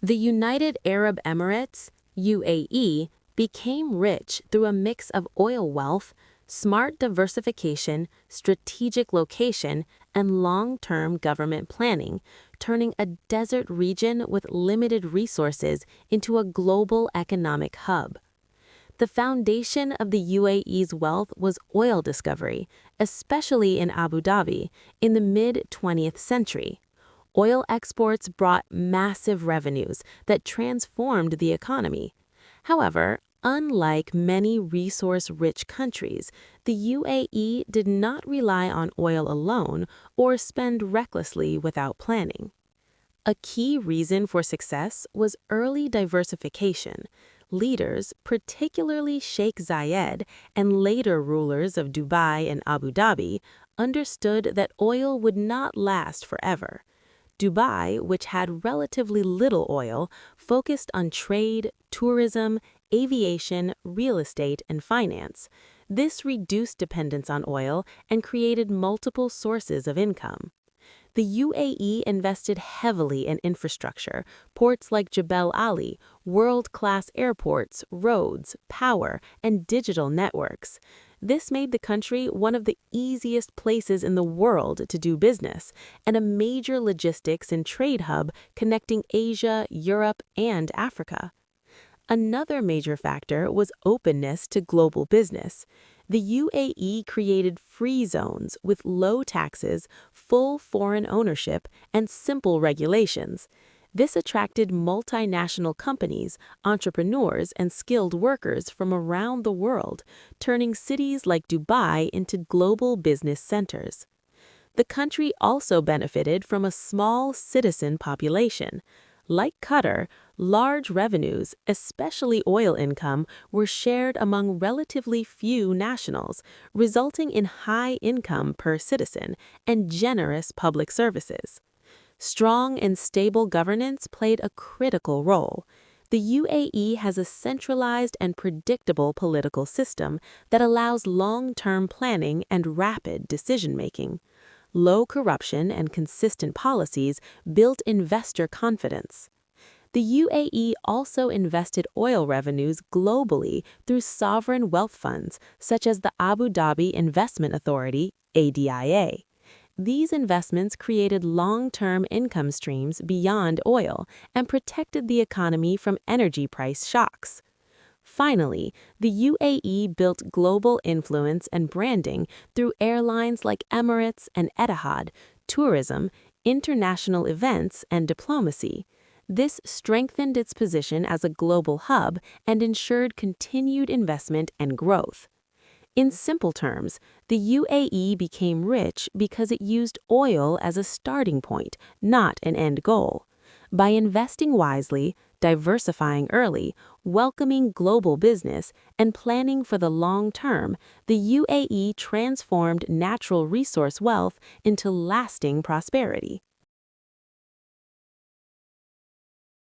The United Arab Emirates, UAE, became rich through a mix of oil wealth, smart diversification, strategic location, and long-term government planning, turning a desert region with limited resources into a global economic hub. The foundation of the UAE's wealth was oil discovery, especially in Abu Dhabi, in the mid-20th century. Oil exports brought massive revenues that transformed the economy. However, unlike many resource-rich countries, the UAE did not rely on oil alone or spend recklessly without planning. A key reason for success was early diversification. Leaders, particularly Sheikh Zayed and later rulers of Dubai and Abu Dhabi, understood that oil would not last forever. Dubai, which had relatively little oil, focused on trade, tourism, aviation, real estate, and finance. This reduced dependence on oil and created multiple sources of income. The UAE invested heavily in infrastructure, ports like Jebel Ali, world-class airports, roads, power, and digital networks. This made the country one of the easiest places in the world to do business, and a major logistics and trade hub connecting Asia, Europe, and Africa. Another major factor was openness to global business. The UAE created free zones with low taxes, full foreign ownership, and simple regulations. This attracted multinational companies, entrepreneurs, and skilled workers from around the world, turning cities like Dubai into global business centers. The country also benefited from a small citizen population. Like Qatar, large revenues, especially oil income, were shared among relatively few nationals, resulting in high income per citizen and generous public services. Strong and stable governance played a critical role. The UAE has a centralized and predictable political system that allows long-term planning and rapid decision-making. Low corruption and consistent policies built investor confidence. The UAE also invested oil revenues globally through sovereign wealth funds, such as the Abu Dhabi Investment Authority, ADIA. These investments created long-term income streams beyond oil and protected the economy from energy price shocks. Finally, the UAE built global influence and branding through airlines like Emirates and Etihad, tourism, international events, and diplomacy. This strengthened its position as a global hub and ensured continued investment and growth. In simple terms, the UAE became rich because it used oil as a starting point, not an end goal. By investing wisely, diversifying early, welcoming global business, and planning for the long term, the UAE transformed natural resource wealth into lasting prosperity.